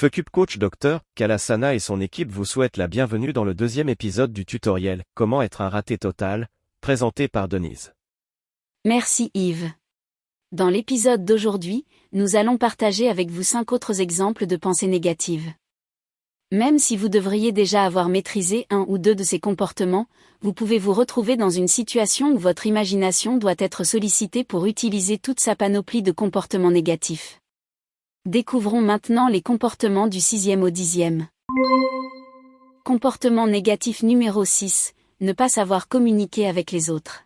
Fukup Coach Dr. Kalasana et son équipe vous souhaitent la bienvenue dans le deuxième épisode du tutoriel « Comment être un raté total », présenté par Denise. Merci Yves. Dans l'épisode d'aujourd'hui, nous allons partager avec vous 5 autres exemples de pensées négatives. Même si vous devriez déjà avoir maîtrisé un ou deux de ces comportements, vous pouvez vous retrouver dans une situation où votre imagination doit être sollicitée pour utiliser toute sa panoplie de comportements négatifs. Découvrons maintenant les comportements du 6e au 10e. Comportement négatif numéro 6, ne pas savoir communiquer avec les autres.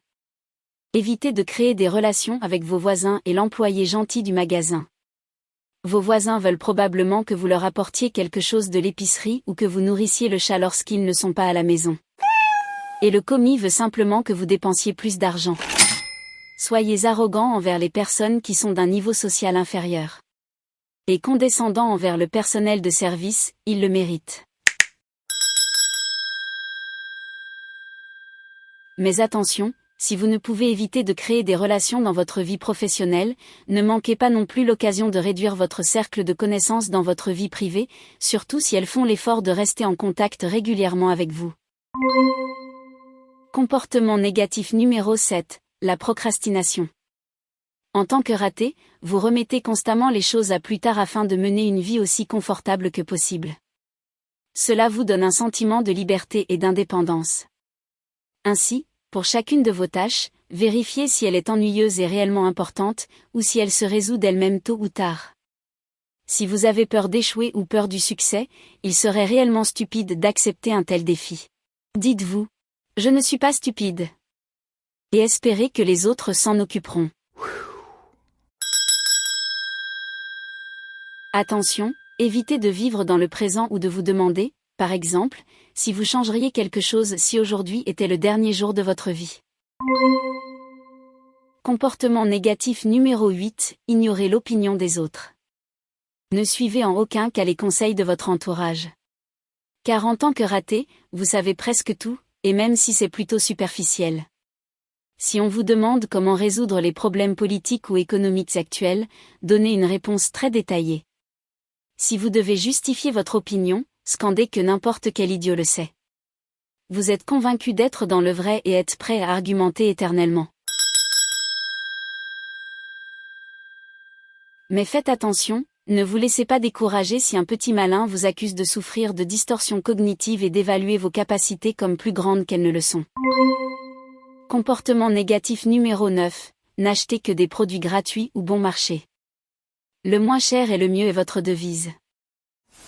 Évitez de créer des relations avec vos voisins et l'employé gentil du magasin. Vos voisins veulent probablement que vous leur apportiez quelque chose de l'épicerie ou que vous nourrissiez le chat lorsqu'ils ne sont pas à la maison. Et le commis veut simplement que vous dépensiez plus d'argent. Soyez arrogant envers les personnes qui sont d'un niveau social inférieur. Et condescendant envers le personnel de service, ils le méritent. Mais attention, si vous ne pouvez éviter de créer des relations dans votre vie professionnelle, ne manquez pas non plus l'occasion de réduire votre cercle de connaissances dans votre vie privée, surtout si elles font l'effort de rester en contact régulièrement avec vous. Comportement négatif numéro 7, la procrastination. En tant que raté, vous remettez constamment les choses à plus tard afin de mener une vie aussi confortable que possible. Cela vous donne un sentiment de liberté et d'indépendance. Ainsi, pour chacune de vos tâches, vérifiez si elle est ennuyeuse et réellement importante, ou si elle se résout d'elle-même tôt ou tard. Si vous avez peur d'échouer ou peur du succès, il serait réellement stupide d'accepter un tel défi. Dites-vous, je ne suis pas stupide. Et espérez que les autres s'en occuperont. Attention, évitez de vivre dans le présent ou de vous demander, par exemple, si vous changeriez quelque chose si aujourd'hui était le dernier jour de votre vie. Comportement négatif numéro 8, ignorez l'opinion des autres. Ne suivez en aucun cas les conseils de votre entourage. Car en tant que raté, vous savez presque tout, et même si c'est plutôt superficiel. Si on vous demande comment résoudre les problèmes politiques ou économiques actuels, donnez une réponse très détaillée. Si vous devez justifier votre opinion, scandez que n'importe quel idiot le sait. Vous êtes convaincu d'être dans le vrai et êtes prêt à argumenter éternellement. Mais faites attention, ne vous laissez pas décourager si un petit malin vous accuse de souffrir de distorsions cognitives et d'évaluer vos capacités comme plus grandes qu'elles ne le sont. Comportement négatif numéro 9, n'achetez que des produits gratuits ou bon marché. Le moins cher et le mieux est votre devise.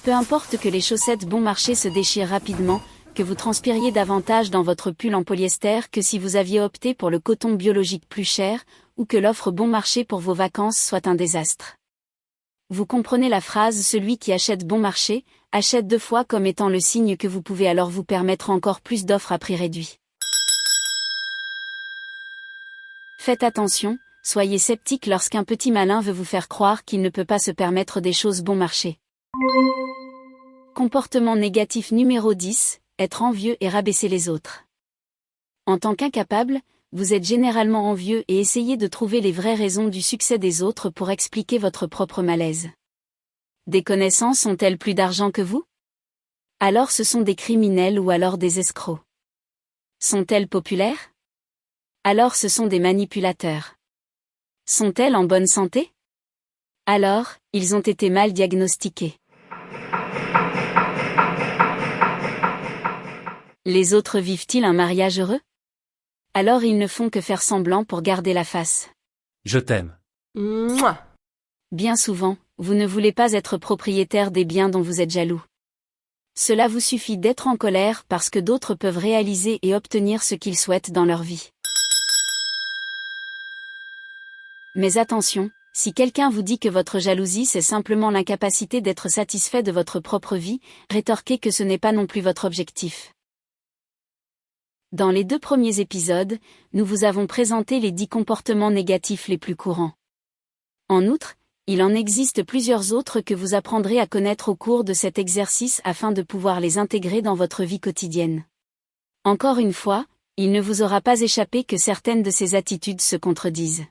Peu importe que les chaussettes bon marché se déchirent rapidement, que vous transpiriez davantage dans votre pull en polyester que si vous aviez opté pour le coton biologique plus cher, ou que l'offre bon marché pour vos vacances soit un désastre. Vous comprenez la phrase « Celui qui achète bon marché, achète 2 fois » comme étant le signe que vous pouvez alors vous permettre encore plus d'offres à prix réduit. Faites attention, soyez sceptique lorsqu'un petit malin veut vous faire croire qu'il ne peut pas se permettre des choses bon marché. Comportement négatif numéro 10, être envieux et rabaisser les autres. En tant qu'incapable, vous êtes généralement envieux et essayez de trouver les vraies raisons du succès des autres pour expliquer votre propre malaise. Des connaissances ont-elles plus d'argent que vous? Alors ce sont des criminels ou alors des escrocs. Sont-elles populaires? Alors ce sont des manipulateurs. Sont-elles en bonne santé? Alors, ils ont été mal diagnostiqués. Les autres vivent-ils un mariage heureux? Alors ils ne font que faire semblant pour garder la face. Je t'aime. Mouah. Bien souvent, vous ne voulez pas être propriétaire des biens dont vous êtes jaloux. Cela vous suffit d'être en colère parce que d'autres peuvent réaliser et obtenir ce qu'ils souhaitent dans leur vie. Mais attention, si quelqu'un vous dit que votre jalousie c'est simplement l'incapacité d'être satisfait de votre propre vie, rétorquez que ce n'est pas non plus votre objectif. Dans les 2 premiers épisodes, nous vous avons présenté les 10 comportements négatifs les plus courants. En outre, il en existe plusieurs autres que vous apprendrez à connaître au cours de cet exercice afin de pouvoir les intégrer dans votre vie quotidienne. Encore une fois, il ne vous aura pas échappé que certaines de ces attitudes se contredisent.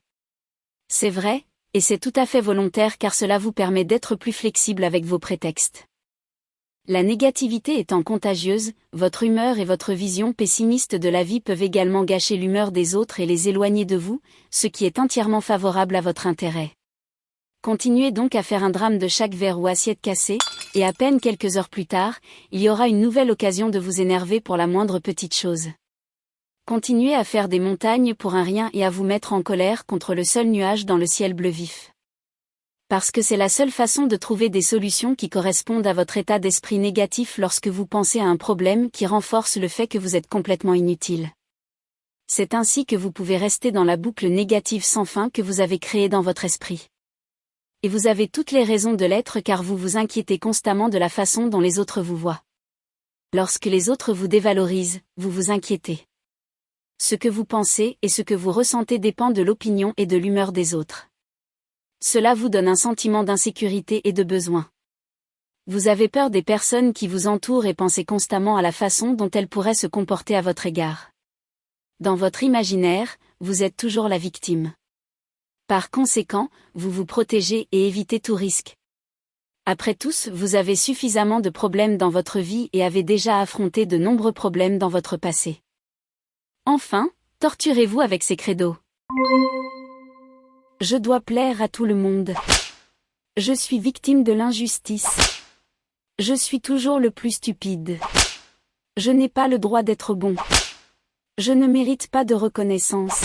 C'est vrai, et c'est tout à fait volontaire car cela vous permet d'être plus flexible avec vos prétextes. La négativité étant contagieuse, votre humeur et votre vision pessimiste de la vie peuvent également gâcher l'humeur des autres et les éloigner de vous, ce qui est entièrement favorable à votre intérêt. Continuez donc à faire un drame de chaque verre ou assiette cassée, et à peine quelques heures plus tard, il y aura une nouvelle occasion de vous énerver pour la moindre petite chose. Continuez à faire des montagnes pour un rien et à vous mettre en colère contre le seul nuage dans le ciel bleu vif. Parce que c'est la seule façon de trouver des solutions qui correspondent à votre état d'esprit négatif lorsque vous pensez à un problème qui renforce le fait que vous êtes complètement inutile. C'est ainsi que vous pouvez rester dans la boucle négative sans fin que vous avez créée dans votre esprit. Et vous avez toutes les raisons de l'être car vous vous inquiétez constamment de la façon dont les autres vous voient. Lorsque les autres vous dévalorisent, vous vous inquiétez. Ce que vous pensez et ce que vous ressentez dépend de l'opinion et de l'humeur des autres. Cela vous donne un sentiment d'insécurité et de besoin. Vous avez peur des personnes qui vous entourent et pensez constamment à la façon dont elles pourraient se comporter à votre égard. Dans votre imaginaire, vous êtes toujours la victime. Par conséquent, vous vous protégez et évitez tout risque. Après tout, vous avez suffisamment de problèmes dans votre vie et avez déjà affronté de nombreux problèmes dans votre passé. Enfin, torturez-vous avec ces credos. Je dois plaire à tout le monde. Je suis victime de l'injustice. Je suis toujours le plus stupide. Je n'ai pas le droit d'être bon. Je ne mérite pas de reconnaissance.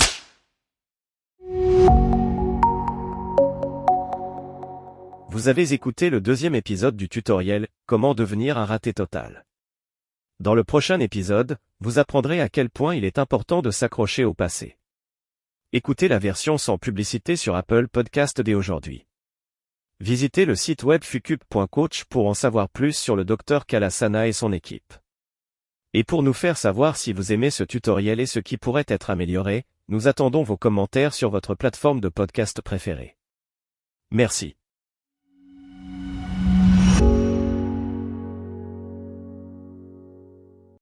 Vous avez écouté le deuxième épisode du tutoriel « Comment devenir un raté total ». Dans le prochain épisode, vous apprendrez à quel point il est important de s'accrocher au passé. Écoutez la version sans publicité sur Apple Podcast dès aujourd'hui. Visitez le site web fucube.coach pour en savoir plus sur le Dr Kalasana et son équipe. Et pour nous faire savoir si vous aimez ce tutoriel et ce qui pourrait être amélioré, nous attendons vos commentaires sur votre plateforme de podcast préférée. Merci.